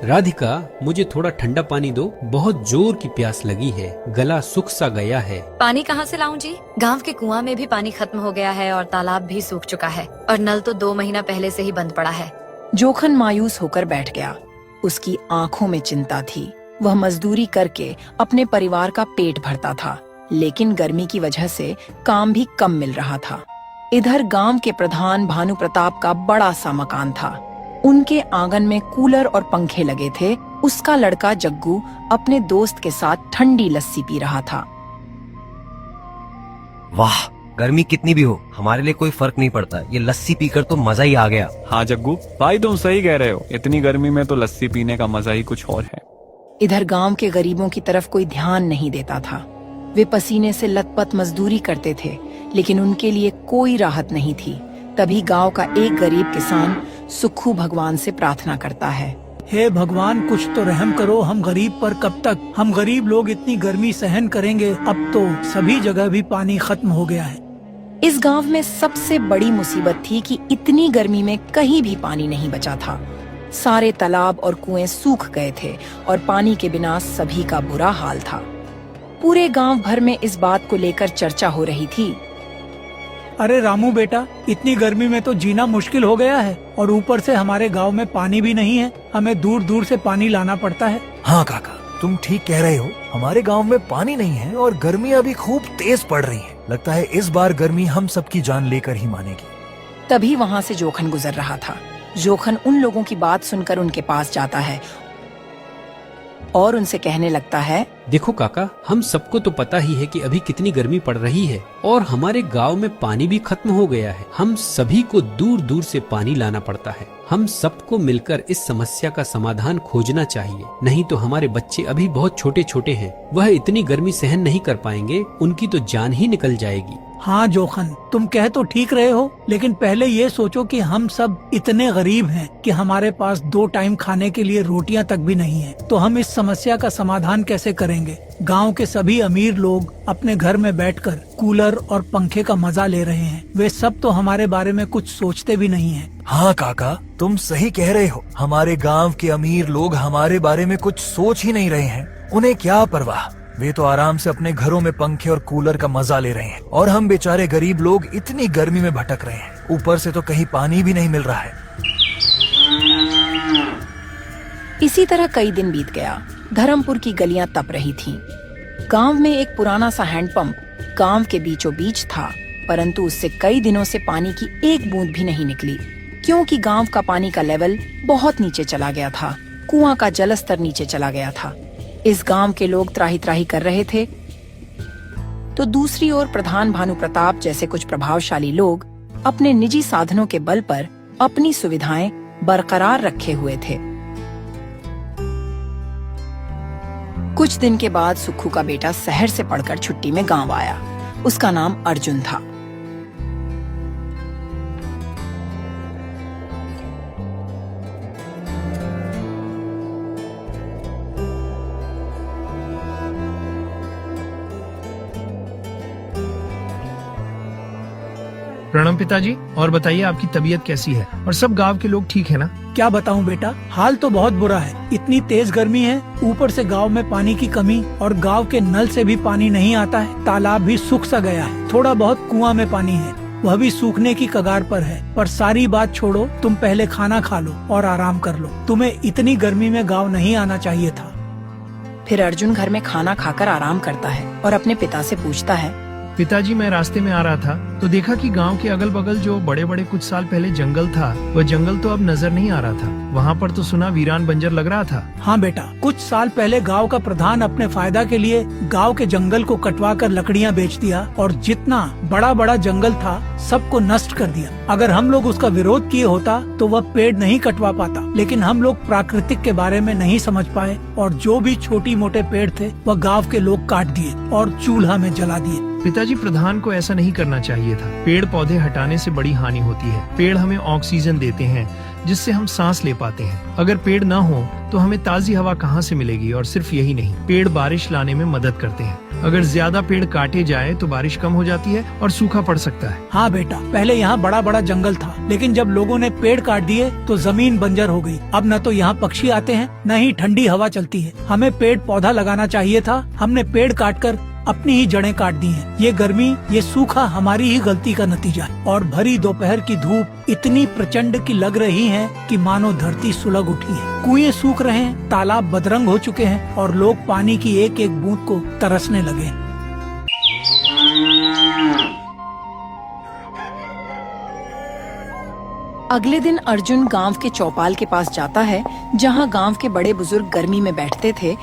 राधिका, मुझे थोड़ा ठंडा पानी दो, बहुत जोर की प्यास लगी है, गला सूख सा गया है। पानी कहाँ से लाऊं जी? गांव के कुआं में भी पानी खत्म हो गया है और तालाब भी सूख चुका है और नल तो 2 महीना पहले से ही बंद पड़ा है। जोखन मायूस होकर बैठ गया। उसकी आंखों में चिंता थी। वह मजदूरी करके अपने परिवार का पेट भरता था, लेकिन गर्मी की वजह से काम भी कम मिल रहा था। इधर गांव के प्रधान भानु प्रताप का बड़ा सा मकान था। उनके आंगन में कूलर और पंखे लगे थे। उसका लड़का जग्गू अपने दोस्त के साथ ठंडी लस्सी पी रहा था। वाह, गर्मी कितनी भी हो हमारे लिए कोई फर्क नहीं पड़ता, ये लस्सी पीकर तो मजा ही आ गया। हाँ जग्गू भाई, तुम सही कह रहे हो, इतनी गर्मी में तो लस्सी पीने का मजा ही कुछ और है। इधर गांव के गरीबों की तरफ कोई ध्यान नहीं देता था। वे पसीने से लथपथ मजदूरी करते थे, लेकिन उनके लिए कोई राहत नहीं थी। तभी गांव का एक गरीब किसान सुक्खू भगवान से प्रार्थना करता है, हे भगवान, कुछ तो रहम करो हम गरीब पर। कब तक हम गरीब लोग इतनी गर्मी सहन करेंगे? अब तो सभी जगह भी पानी खत्म हो गया है। इस गांव में सबसे बड़ी मुसीबत थी कि इतनी गर्मी में कहीं भी पानी नहीं बचा था। सारे तालाब और कुएं सूख गए थे और पानी के बिना सभी का बुरा हाल था। पूरे गांव भर में इस बात को लेकर चर्चा हो रही थी। अरे रामू बेटा, इतनी गर्मी में तो जीना मुश्किल हो गया है और ऊपर से हमारे गांव में पानी भी नहीं है। हमें दूर दूर से पानी लाना पड़ता है। हाँ काका, तुम ठीक कह रहे हो। हमारे गांव में पानी नहीं है और गर्मियाँ भी खूब तेज पड़ रही हैं। लगता है इस बार गर्मी हम सबकी जान लेकर ही मानेगी। तभी वहाँ से जोखन गुजर रहा था। जोखन उन लोगों की बात सुनकर उनके पास जाता है और उनसे कहने लगता है, देखो काका, हम सबको तो पता ही है कि अभी कितनी गर्मी पड़ रही है और हमारे गांव में पानी भी खत्म हो गया है। हम सभी को दूर दूर से पानी लाना पड़ता है। हम सबको मिलकर इस समस्या का समाधान खोजना चाहिए, नहीं तो हमारे बच्चे अभी बहुत छोटे छोटे हैं, वह इतनी गर्मी सहन नहीं कर पाएंगे, उनकी तो जान ही निकल जाएगी। हाँ जोखन, तुम कह तो ठीक रहे हो, लेकिन पहले ये सोचो कि हम सब इतने गरीब हैं कि हमारे पास 2 टाइम खाने के लिए रोटियां तक भी नहीं है। तो हम इस समस्या का समाधान कैसे करेंगे? गांव के सभी अमीर लोग अपने घर में बैठकर कूलर और पंखे का मजा ले रहे हैं। वे सब तो हमारे बारे में कुछ सोचते भी नहीं हैं। हाँ काका, तुम सही कह रहे हो। हमारे गांव के अमीर लोग हमारे बारे में कुछ सोच ही नहीं रहे हैं। उन्हें क्या परवाह, वे तो आराम से अपने घरों में पंखे और कूलर का मजा ले रहे हैं और हम बेचारे गरीब लोग इतनी गर्मी में भटक रहे हैं। ऊपर से तो कहीं पानी भी नहीं मिल रहा है। इसी तरह कई दिन बीत गया। धर्मपुर की गलियां तप रही थीं। गांव में एक पुराना सा हैंडपंप गांव के बीचों बीच था, परंतु उससे कई दिनों से पानी की एक बूंद भी नहीं निकली, क्योंकि गांव का पानी का लेवल बहुत नीचे चला गया था। कुआं का जलस्तर नीचे चला गया था। इस गांव के लोग त्राही त्राही कर रहे थे, तो दूसरी ओर प्रधान भानु प्रताप जैसे कुछ प्रभावशाली लोग अपने निजी साधनों के बल पर अपनी सुविधाएं बरकरार रखे हुए थे। कुछ दिन के बाद सुक्खू का बेटा शहर से पढ़कर छुट्टी में गांव आया। उसका नाम अर्जुन था। प्रणाम पिताजी। और बताइए आपकी तबीयत कैसी है और सब गांव के लोग ठीक है ना? क्या बताऊं बेटा, हाल तो बहुत बुरा है। इतनी तेज गर्मी है, ऊपर से गांव में पानी की कमी और गांव के नल से भी पानी नहीं आता है। तालाब भी सूख सा गया है, थोड़ा बहुत कुआं में पानी है, वह भी सूखने की कगार पर है। पर सारी बात छोड़ो, तुम पहले खाना खा लो और आराम कर लो। तुम्हें इतनी गर्मी में गाँव नहीं आना चाहिए था। फिर अर्जुन घर में खाना खाकर आराम करता है और अपने पिता से पूछता है, पिताजी मैं रास्ते में आ रहा था तो देखा कि गांव के अगल बगल जो बड़े बड़े कुछ साल पहले जंगल था, वह जंगल तो अब नजर नहीं आ रहा था। वहाँ पर तो सुना वीरान बंजर लग रहा था। हाँ बेटा, कुछ साल पहले गांव का प्रधान अपने फायदा के लिए गांव के जंगल को कटवा कर लकड़ियाँ बेच दिया और जितना बड़ा बड़ा जंगल था सबको नष्ट कर दिया। अगर हम लोग उसका विरोध किए होता तो वह पेड़ नहीं कटवा पाता, लेकिन हम लोग प्राकृतिक के बारे में नहीं समझ पाए और जो भी छोटी मोटे पेड़ थे वह गाँव के लोग काट दिए और चूल्हा में जला दिए। पिताजी प्रधान को ऐसा नहीं करना चाहिए था। पेड़ पौधे हटाने से बड़ी हानि होती है। पेड़ हमें ऑक्सीजन देते हैं जिससे हम सांस ले पाते हैं। अगर पेड़ न हो तो हमें ताजी हवा कहाँ से मिलेगी? और सिर्फ यही नहीं, पेड़ बारिश लाने में मदद करते हैं। अगर ज्यादा पेड़ काटे जाए तो बारिश कम हो जाती है और सूखा पड़ सकता है। हाँ बेटा, पहले यहाँ बड़ा बड़ा जंगल था, लेकिन जब लोगों ने पेड़ काट दिए तो जमीन बंजर हो गई। अब न तो यहाँ पक्षी आते हैं न ही ठंडी हवा चलती है। हमें पेड़ पौधा लगाना चाहिए था, हमने पेड़ काटकर अपनी ही जड़ें काट दी हैं। ये गर्मी, ये सूखा हमारी ही गलती का नतीजा है। और भरी दोपहर की धूप इतनी प्रचंड की लग रही है कि मानो धरती सुलग उठी है। कुएं सूख रहे हैं, तालाब बदरंग हो चुके हैं और लोग पानी की एक एक बूंद को तरसने लगे हैं। अगले दिन अर्जुन गांव के चौपाल के पास जाता है, जहां गांव के बड़े बुजुर्ग गर्मी में बैठते थे।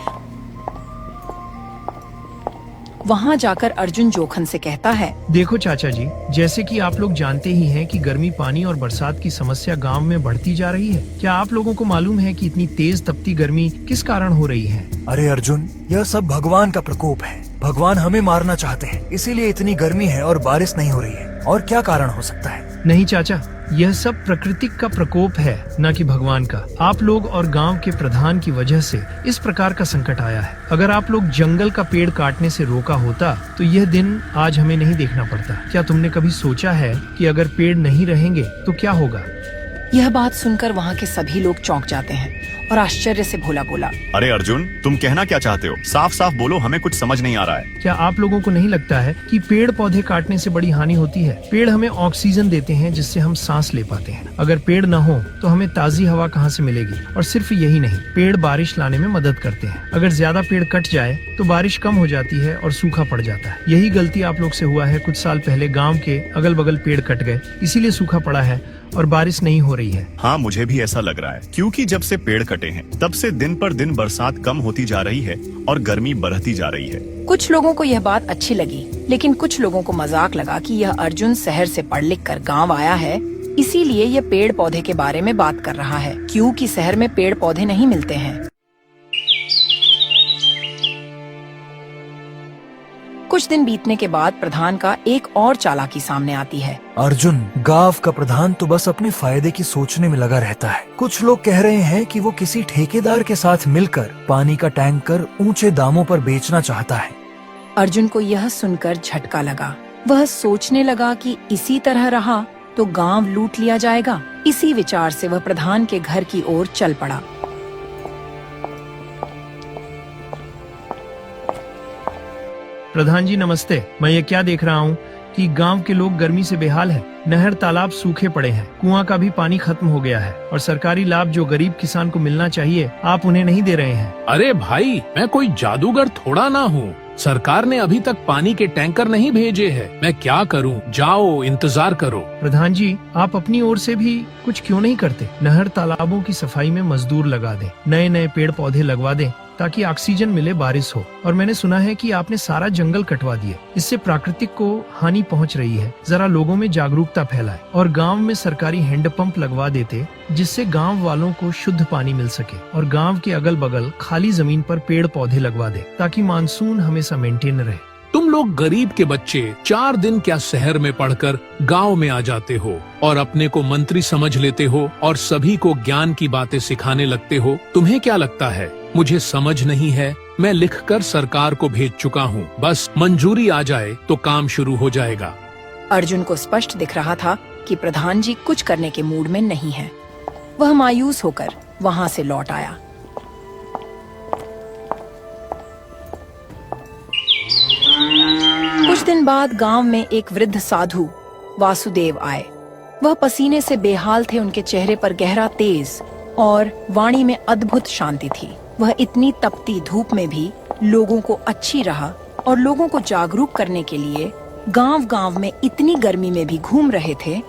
वहां जाकर अर्जुन जोखन से कहता है, देखो चाचा जी, जैसे कि आप लोग जानते ही हैं कि गर्मी, पानी और बरसात की समस्या गांव में बढ़ती जा रही है। क्या आप लोगों को मालूम है कि इतनी तेज तपती गर्मी किस कारण हो रही है? अरे अर्जुन, यह सब भगवान का प्रकोप है। भगवान हमें मारना चाहते हैं, इसीलिए इतनी गर्मी है और बारिश नहीं हो रही है। और क्या कारण हो सकता है? नहीं चाचा, यह सब प्रकृति का प्रकोप है, न कि भगवान का। आप लोग और गांव के प्रधान की वजह से इस प्रकार का संकट आया है। अगर आप लोग जंगल का पेड़ काटने से रोका होता तो यह दिन आज हमें नहीं देखना पड़ता। क्या तुमने कभी सोचा है कि अगर पेड़ नहीं रहेंगे तो क्या होगा? यह बात सुनकर वहाँ के सभी लोग चौंक जाते हैं और आश्चर्य से भोला बोला, अरे अर्जुन, तुम कहना क्या चाहते हो? साफ साफ बोलो, हमें कुछ समझ नहीं आ रहा है। क्या आप लोगों को नहीं लगता है कि पेड़ पौधे काटने से बड़ी हानि होती है? पेड़ हमें ऑक्सीजन देते हैं जिससे हम सांस ले पाते हैं। अगर पेड़ न हो तो हमें ताजी हवा कहाँ से मिलेगी? और सिर्फ यही नहीं, पेड़ बारिश लाने में मदद करते हैं। अगर ज्यादा पेड़ कट जाए तो बारिश कम हो जाती है और सूखा पड़ जाता है। यही गलती आप लोग से हुआ है। कुछ साल पहले गाँव के अगल बगल पेड़ कट गए, इसीलिए सूखा पड़ा है और बारिश नहीं हो रही है। हाँ, मुझे भी ऐसा लग रहा है, क्योंकि जब से पेड़ कटे हैं तब से दिन पर दिन बरसात कम होती जा रही है और गर्मी बढ़ती जा रही है। कुछ लोगों को यह बात अच्छी लगी, लेकिन कुछ लोगों को मजाक लगा कि यह अर्जुन शहर से पढ़ लिख कर गाँव आया है, इसीलिए यह पेड़ पौधे के बारे में बात कर रहा है, क्योंकि शहर में पेड़ पौधे नहीं मिलते हैं। कुछ दिन बीतने के बाद प्रधान का एक और चालाकी सामने आती है। अर्जुन, गांव का प्रधान तो बस अपने फायदे की सोचने में लगा रहता है। कुछ लोग कह रहे हैं कि वो किसी ठेकेदार के साथ मिलकर पानी का टैंकर ऊंचे दामों पर बेचना चाहता है। अर्जुन को यह सुनकर झटका लगा। वह सोचने लगा कि इसी तरह रहा तो गांव लूट लिया जाएगा। इसी विचार से वह प्रधान के घर की ओर चल पड़ा। प्रधान जी नमस्ते। मैं ये क्या देख रहा हूँ कि गांव के लोग गर्मी से बेहाल हैं। नहर तालाब सूखे पड़े हैं, कुआं का भी पानी खत्म हो गया है और सरकारी लाभ जो गरीब किसान को मिलना चाहिए आप उन्हें नहीं दे रहे हैं। अरे भाई, मैं कोई जादूगर थोड़ा ना हूँ। सरकार ने अभी तक पानी के टैंकर नहीं भेजे हैं। मैं क्या करूँ? जाओ इंतजार करो। प्रधान जी, आप अपनी ओर से भी कुछ क्यों नहीं करते? नहर तालाबों की सफाई में मजदूर लगा दें, नए नए पेड़ पौधे लगवा दें ताकि ऑक्सीजन मिले, बारिश हो। और मैंने सुना है कि आपने सारा जंगल कटवा दिए, इससे प्राकृतिक को हानि पहुंच रही है। जरा लोगों में जागरूकता फैलाए और गांव में सरकारी हैंडपंप लगवा देते जिससे गांव वालों को शुद्ध पानी मिल सके। और गांव के अगल बगल खाली जमीन पर पेड़ पौधे लगवा दे ताकि मानसून हमेशा मेंटेन रहे। तुम लोग गरीब के बच्चे 4 दिन क्या शहर में पढ़कर गांव में आ जाते हो और अपने को मंत्री समझ लेते हो और सभी को ज्ञान की बातें सिखाने लगते हो। तुम्हें क्या लगता है मुझे समझ नहीं है? मैं लिखकर सरकार को भेज चुका हूँ, बस मंजूरी आ जाए तो काम शुरू हो जाएगा। अर्जुन को स्पष्ट दिख रहा था कि प्रधान जी कुछ करने के मूड में नहीं है। वह मायूस होकर वहां से लौट आया। कुछ दिन बाद गांव में एक वृद्ध साधु वासुदेव आए। वह पसीने से बेहाल थे, उनके चेहरे पर गहरा तेज और वाणी में अद्भुत शांति थी। वह इतनी तपती धूप में भी लोगों को अच्छी राह और लोगों को जागरूक करने के लिए गांव-गांव में इतनी गर्मी में भी घूम रहे थे।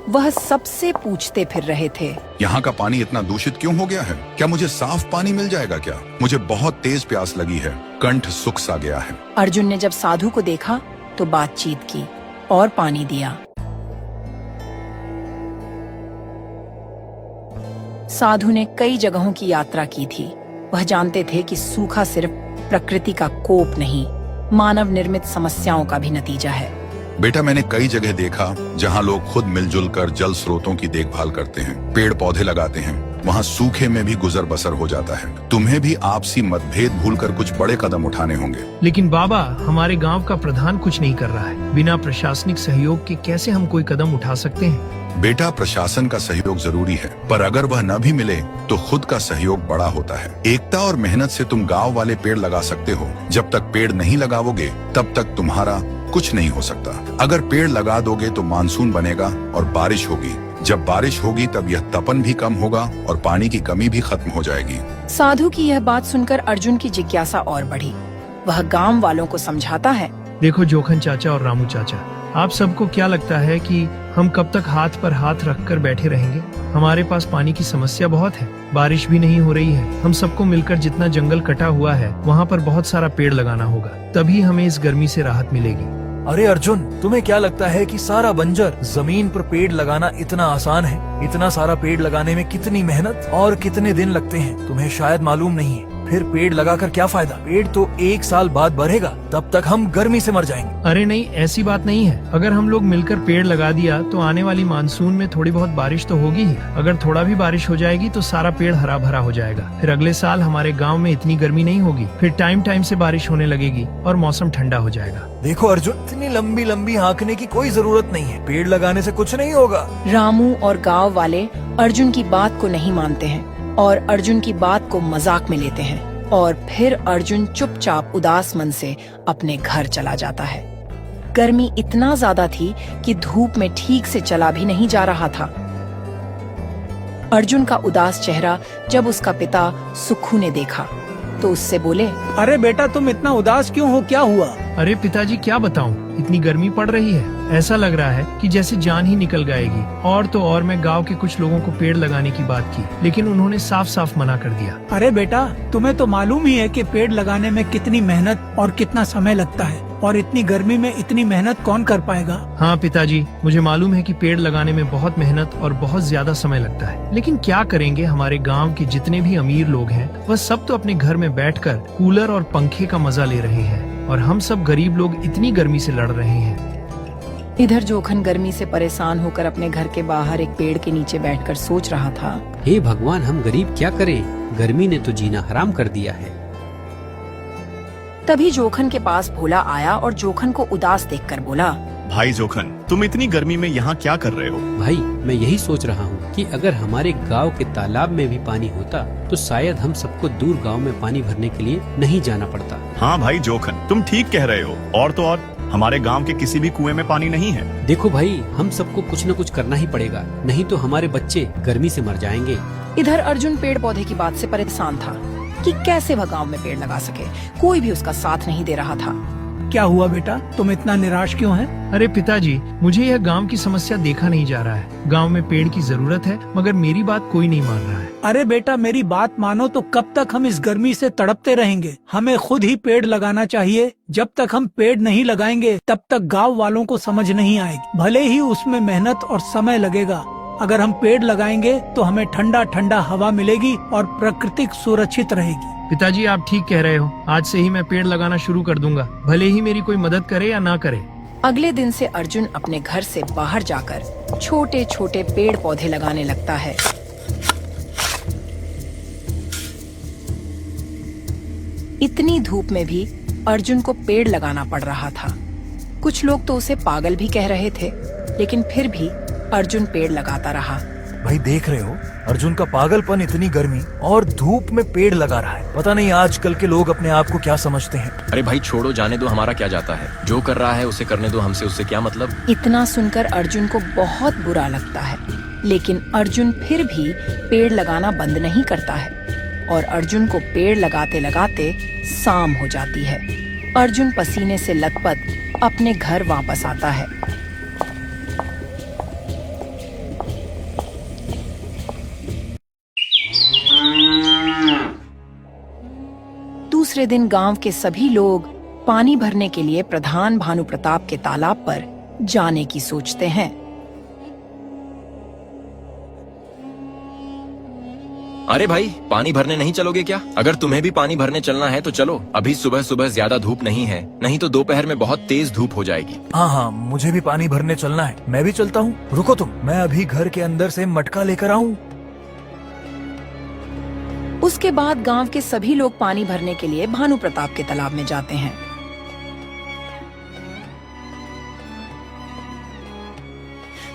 वह सबसे पूछते फिर रहे थे, यहाँ का पानी इतना दूषित क्यों हो गया है? क्या मुझे साफ पानी मिल जाएगा क्या? मुझे बहुत तेज प्यास लगी है, कंठ सूख सा गया है। अर्जुन ने जब साधु को देखा तो बातचीत की और पानी दिया। साधु ने कई जगहों की यात्रा की थी। वह जानते थे कि सूखा सिर्फ प्रकृति का कोप नहीं, मानव निर्मित समस्याओं का भी नतीजा है। बेटा, मैंने कई जगह देखा जहाँ लोग खुद मिलजुल कर जल स्रोतों की देखभाल करते हैं, पेड़ पौधे लगाते हैं। वहाँ सूखे में भी गुजर बसर हो जाता है। तुम्हें भी आपसी मतभेद भूलकर कुछ बड़े कदम उठाने होंगे। लेकिन बाबा, हमारे गांव का प्रधान कुछ नहीं कर रहा है। बिना प्रशासनिक सहयोग के कैसे हम कोई कदम उठा सकते हैं? बेटा, प्रशासन का सहयोग जरूरी है, पर अगर वह न भी मिले तो खुद का सहयोग बड़ा होता है। एकता और मेहनत से तुम गाँव वाले पेड़ लगा सकते हो। जब तक पेड़ नहीं लगाओगे तब तक तुम्हारा कुछ नहीं हो सकता। अगर पेड़ लगा दोगे तो मानसून बनेगा और बारिश होगी। जब बारिश होगी तब यह तपन भी कम होगा और पानी की कमी भी खत्म हो जाएगी। साधु की यह बात सुनकर अर्जुन की जिज्ञासा और बढ़ी। वह गांव वालों को समझाता है, देखो जोखन चाचा और रामू चाचा, आप सबको क्या लगता है कि हम कब तक हाथ पर हाथ रखकर बैठे रहेंगे? हमारे पास पानी की समस्या बहुत है, बारिश भी नहीं हो रही है। हम सबको मिलकर जितना जंगल कटा हुआ है वहाँ पर बहुत सारा पेड़ लगाना होगा, तभी हमें इस गर्मी से राहत मिलेगी। अरे अर्जुन, तुम्हें क्या लगता है कि सारा बंजर जमीन पर पेड़ लगाना इतना आसान है? इतना सारा पेड़ लगाने में कितनी मेहनत और कितने दिन लगते हैं तुम्हें शायद मालूम नहीं है। फिर पेड़ लगाकर क्या फायदा? पेड़ तो 1 साल बाद बढ़ेगा, तब तक हम गर्मी से मर जाएंगे। अरे नहीं, ऐसी बात नहीं है। अगर हम लोग मिलकर पेड़ लगा दिया तो आने वाली मानसून में थोड़ी बहुत बारिश तो होगी ही। अगर थोड़ा भी बारिश हो जाएगी तो सारा पेड़ हरा भरा हो जाएगा। फिर अगले साल हमारे गांव में इतनी गर्मी नहीं होगी। फिर टाइम टाइम से बारिश होने लगेगी और मौसम ठंडा हो जाएगा। देखो अर्जुन, इतनी लंबी लंबी हाँकने की कोई जरूरत नहीं है। पेड़ लगाने से कुछ नहीं होगा। रामू और गांव वाले अर्जुन की बात को नहीं मानते हैं और अर्जुन की बात को मजाक में लेते हैं और फिर अर्जुन चुपचाप उदास मन से अपने घर चला जाता है। गर्मी इतना ज्यादा थी कि धूप में ठीक से चला भी नहीं जा रहा था। अर्जुन का उदास चेहरा जब उसका पिता सुखू ने देखा तो उससे बोले, अरे बेटा, तुम इतना उदास क्यों हो? क्या हुआ? अरे पिताजी, क्या बताऊं, इतनी गर्मी पड़ रही है, ऐसा लग रहा है कि जैसे जान ही निकल जाएगी। और तो और मैं गांव के कुछ लोगों को पेड़ लगाने की बात की, लेकिन उन्होंने साफ साफ मना कर दिया। अरे बेटा, तुम्हें तो मालूम ही है कि पेड़ लगाने में कितनी मेहनत और कितना समय लगता है, और इतनी गर्मी में इतनी मेहनत कौन कर पाएगा? हाँ पिताजी, मुझे मालूम है कि पेड़ लगाने में बहुत मेहनत और बहुत ज्यादा समय लगता है, लेकिन क्या करेंगे, हमारे गांव के जितने भी अमीर लोग हैं वह सब तो अपने घर में बैठकर कूलर और पंखे का मजा ले रहे हैं और हम सब गरीब लोग इतनी गर्मी से लड़ रहे हैं। इधर जोखन गर्मी से परेशान होकर अपने घर के बाहर एक पेड़ के नीचे बैठकर सोच रहा था, हे भगवान, हम गरीब क्या करें? गर्मी ने तो जीना हराम कर दिया है। तभी जोखन के पास भोला आया और जोखन को उदास देखकर बोला, भाई जोखन, तुम इतनी गर्मी में यहाँ क्या कर रहे हो? भाई, मैं यही सोच रहा हूँ कि अगर हमारे गांव के तालाब में भी पानी होता तो शायद हम सबको दूर गांव में पानी भरने के लिए नहीं जाना पड़ता। हाँ भाई जोखन, तुम ठीक कह रहे हो। और तो और हमारे गांव के किसी भी कुएं में पानी नहीं है। देखो भाई, हम सबको कुछ न कुछ करना ही पड़ेगा, नहीं तो हमारे बच्चे गर्मी से मर जाएंगे। इधर अर्जुन पेड़ पौधे की बात से परेशान था कि कैसे वह गांव में पेड़ लगा सके। कोई भी उसका साथ नहीं दे रहा था। क्या हुआ बेटा, तुम इतना निराश क्यों है? अरे पिताजी, मुझे यह गांव की समस्या देखा नहीं जा रहा है। गांव में पेड़ की जरूरत है, मगर मेरी बात कोई नहीं मान रहा है। अरे बेटा, मेरी बात मानो तो कब तक हम इस गर्मी से तड़पते रहेंगे? हमें खुद ही पेड़ लगाना चाहिए। जब तक हम पेड़ नहीं लगाएंगे तब तक गाँव वालों को समझ नहीं आएगी। भले ही उसमें मेहनत और समय लगेगा, अगर हम पेड़ लगाएंगे तो हमें ठंडा ठंडा हवा मिलेगी और प्रकृति सुरक्षित रहेगी। पिताजी, आप ठीक कह रहे हो। आज से ही मैं पेड़ लगाना शुरू कर दूंगा, भले ही मेरी कोई मदद करे या ना करे। अगले दिन से अर्जुन अपने घर से बाहर जाकर छोटे छोटे पेड़ पौधे लगाने लगता है। इतनी धूप में भी अर्जुन को पेड़ लगाना पड़ रहा था। कुछ लोग तो उसे पागल भी कह रहे थे, लेकिन फिर भी अर्जुन पेड़ लगाता रहा। भाई देख रहे हो, अर्जुन का पागलपन, इतनी गर्मी और धूप में पेड़ लगा रहा है। पता नहीं आजकल के लोग अपने आप को क्या समझते हैं। अरे भाई छोड़ो, जाने दो, हमारा क्या जाता है। जो कर रहा है उसे करने दो, हमसे उससे क्या मतलब। इतना सुनकर अर्जुन को बहुत बुरा लगता है, लेकिन अर्जुन फिर भी पेड़ लगाना बंद नहीं करता है और अर्जुन को पेड़ लगाते लगाते शाम हो जाती है। अर्जुन पसीने से लथपथ अपने घर वापस आता है। दूसरे दिन गांव के सभी लोग पानी भरने के लिए प्रधान भानु प्रताप के तालाब पर जाने की सोचते हैं। अरे भाई, पानी भरने नहीं चलोगे क्या? अगर तुम्हें भी पानी भरने चलना है तो चलो। अभी सुबह सुबह ज्यादा धूप नहीं है, नहीं तो दोपहर में बहुत तेज धूप हो जाएगी। हाँ, मुझे भी पानी भरने चलना है। मैं भी चलता हूँ, रुको तुम, मैं अभी घर के अंदर से मटका लेकर आऊँ। उसके बाद गांव के सभी लोग पानी भरने के लिए भानु प्रताप के तालाब में जाते हैं।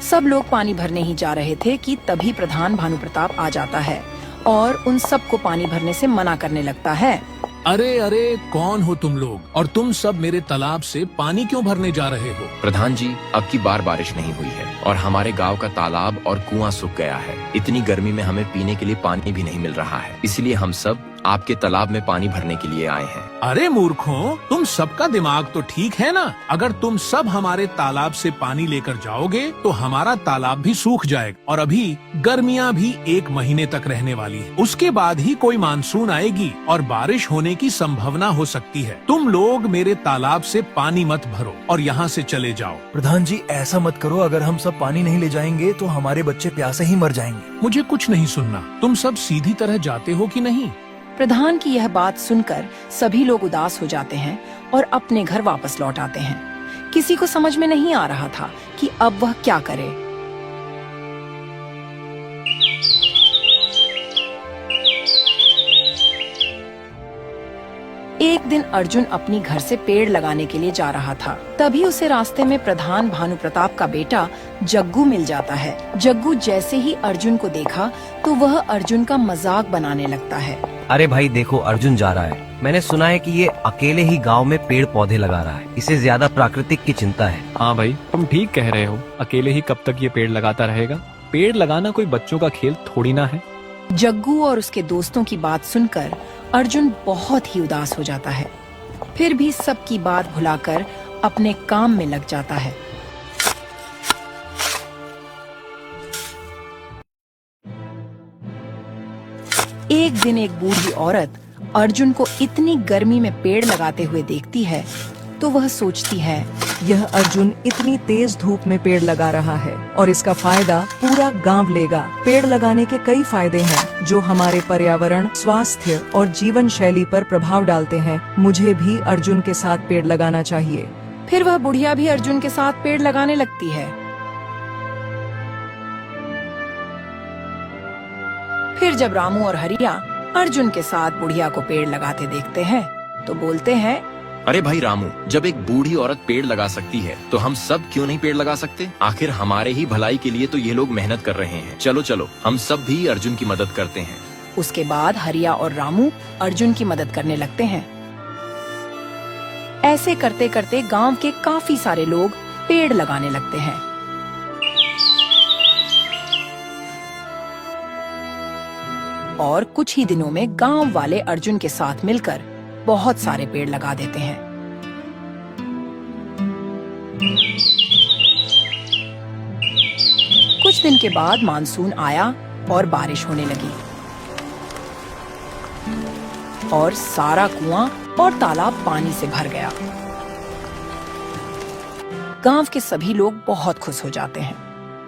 सब लोग पानी भरने ही जा रहे थे कि तभी प्रधान भानु प्रताप आ जाता है और उन सबको पानी भरने से मना करने लगता है। अरे अरे, कौन हो तुम लोग, और तुम सब मेरे तालाब से पानी क्यों भरने जा रहे हो? प्रधान जी, अब की बार बारिश नहीं हुई है और हमारे गांव का तालाब और कुआं सूख गया है। इतनी गर्मी में हमें पीने के लिए पानी भी नहीं मिल रहा है, इसलिए हम सब आपके तालाब में पानी भरने के लिए आए हैं। अरे मूर्खों, तुम सबका दिमाग तो ठीक है ना? अगर तुम सब हमारे तालाब से पानी लेकर जाओगे तो हमारा तालाब भी सूख जाएगा और अभी गर्मियाँ भी 1 महीने तक रहने वाली है। उसके बाद ही कोई मानसून आएगी और बारिश होने की संभावना हो सकती है। तुम लोग मेरे तालाब से पानी मत भरो और यहाँ से चले जाओ। प्रधान जी, ऐसा मत करो। अगर हम सब पानी नहीं ले जाएंगे तो हमारे बच्चे प्यासे ही मर जाएंगे। मुझे कुछ नहीं सुनना। तुम सब सीधी तरह जाते हो कि नहीं? प्रधान की यह बात सुनकर सभी लोग उदास हो जाते हैं और अपने घर वापस लौट आते हैं। किसी को समझ में नहीं आ रहा था कि अब वह क्या करे। एक दिन अर्जुन अपनी घर से पेड़ लगाने के लिए जा रहा था। तभी उसे रास्ते में प्रधान भानु प्रताप का बेटा जग्गू मिल जाता है। जग्गू जैसे ही अर्जुन को देखा तो वह अर्जुन का मजाक बनाने लगता है। अरे भाई देखो, अर्जुन जा रहा है। मैंने सुना है कि ये अकेले ही गांव में पेड़ पौधे लगा रहा है। इसे ज्यादा प्राकृतिक की चिंता है। हाँ भाई, तुम ठीक कह रहे हो। अकेले ही कब तक ये पेड़ लगाता रहेगा? पेड़ लगाना कोई बच्चों का खेल थोड़ी ना है। जग्गू और उसके दोस्तों की बात सुनकर अर्जुन बहुत ही उदास हो जाता है। फिर भी सबकी बात भुलाकर अपने काम में लग जाता है। एक दिन एक बूढ़ी औरत अर्जुन को इतनी गर्मी में पेड़ लगाते हुए देखती है तो वह सोचती है, यह अर्जुन इतनी तेज धूप में पेड़ लगा रहा है और इसका फायदा पूरा गांव लेगा। पेड़ लगाने के कई फायदे हैं जो हमारे पर्यावरण, स्वास्थ्य और जीवन शैली पर प्रभाव डालते हैं। मुझे भी अर्जुन के साथ पेड़ लगाना चाहिए। फिर वह बुढ़िया भी अर्जुन के साथ पेड़ लगाने लगती है। फिर जब रामू और हरिया अर्जुन के साथ बुढ़िया को पेड़ लगाते देखते हैं तो बोलते हैं, अरे भाई रामू, जब एक बूढ़ी औरत पेड़ लगा सकती है तो हम सब क्यों नहीं पेड़ लगा सकते? आखिर हमारे ही भलाई के लिए तो ये लोग मेहनत कर रहे हैं। चलो चलो, हम सब भी अर्जुन की मदद करते हैं। उसके बाद हरिया और रामू अर्जुन की मदद करने लगते हैं। ऐसे करते करते गांव के काफी सारे लोग पेड़ लगाने लगते हैं। और कुछ ही दिनों में गांव वाले अर्जुन के साथ मिलकर बहुत सारे पेड़ लगा देते हैं। कुछ दिन के बाद मानसून आया और बारिश होने लगी और सारा कुआं और तालाब पानी से भर गया। गांव के सभी लोग बहुत खुश हो जाते हैं।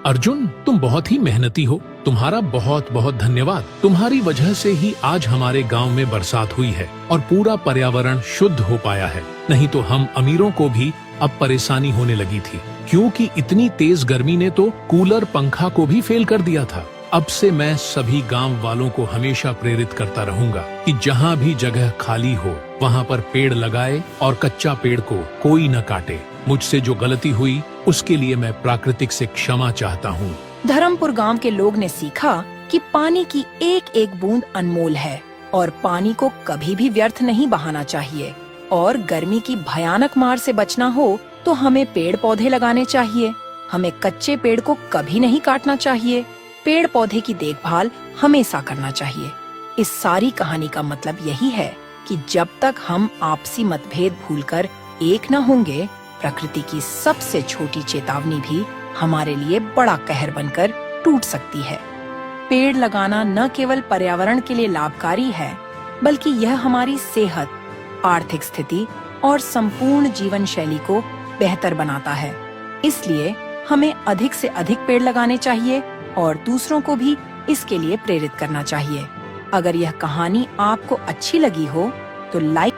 अर्जुन, तुम बहुत ही मेहनती हो। तुम्हारा बहुत बहुत धन्यवाद। तुम्हारी वजह से ही आज हमारे गांव में बरसात हुई है और पूरा पर्यावरण शुद्ध हो पाया है। नहीं तो हम अमीरों को भी अब परेशानी होने लगी थी, क्योंकि इतनी तेज गर्मी ने तो कूलर पंखा को भी फेल कर दिया था। अब से मैं सभी गांव वालों को हमेशा प्रेरित करता रहूंगा कि जहां भी जगह खाली हो वहां पर पेड़ लगाए और कच्चा पेड़ को कोई न काटे। मुझसे जो गलती हुई उसके लिए मैं प्राकृतिक से क्षमा चाहता हूँ। धर्मपुर गांव के लोग ने सीखा कि पानी की एक एक बूंद अनमोल है और पानी को कभी भी व्यर्थ नहीं बहाना चाहिए। और गर्मी की भयानक मार से बचना हो तो हमें पेड़ पौधे लगाने चाहिए। हमें कच्चे पेड़ को कभी नहीं काटना चाहिए। पेड़ पौधे की देखभाल हमेशा करना चाहिए। इस सारी कहानी का मतलब यही है कि जब तक हम आपसी मतभेद भूलकर एक न होंगे, प्रकृति की सबसे छोटी चेतावनी भी हमारे लिए बड़ा कहर बनकर टूट सकती है। पेड़ लगाना न केवल पर्यावरण के लिए लाभकारी है, बल्कि यह हमारी सेहत, आर्थिक स्थिति और संपूर्ण जीवन शैली को बेहतर बनाता है। इसलिए हमें अधिक से अधिक पेड़ लगाने चाहिए और दूसरों को भी इसके लिए प्रेरित करना चाहिए। अगर यह कहानी आपको अच्छी लगी हो तो लाइक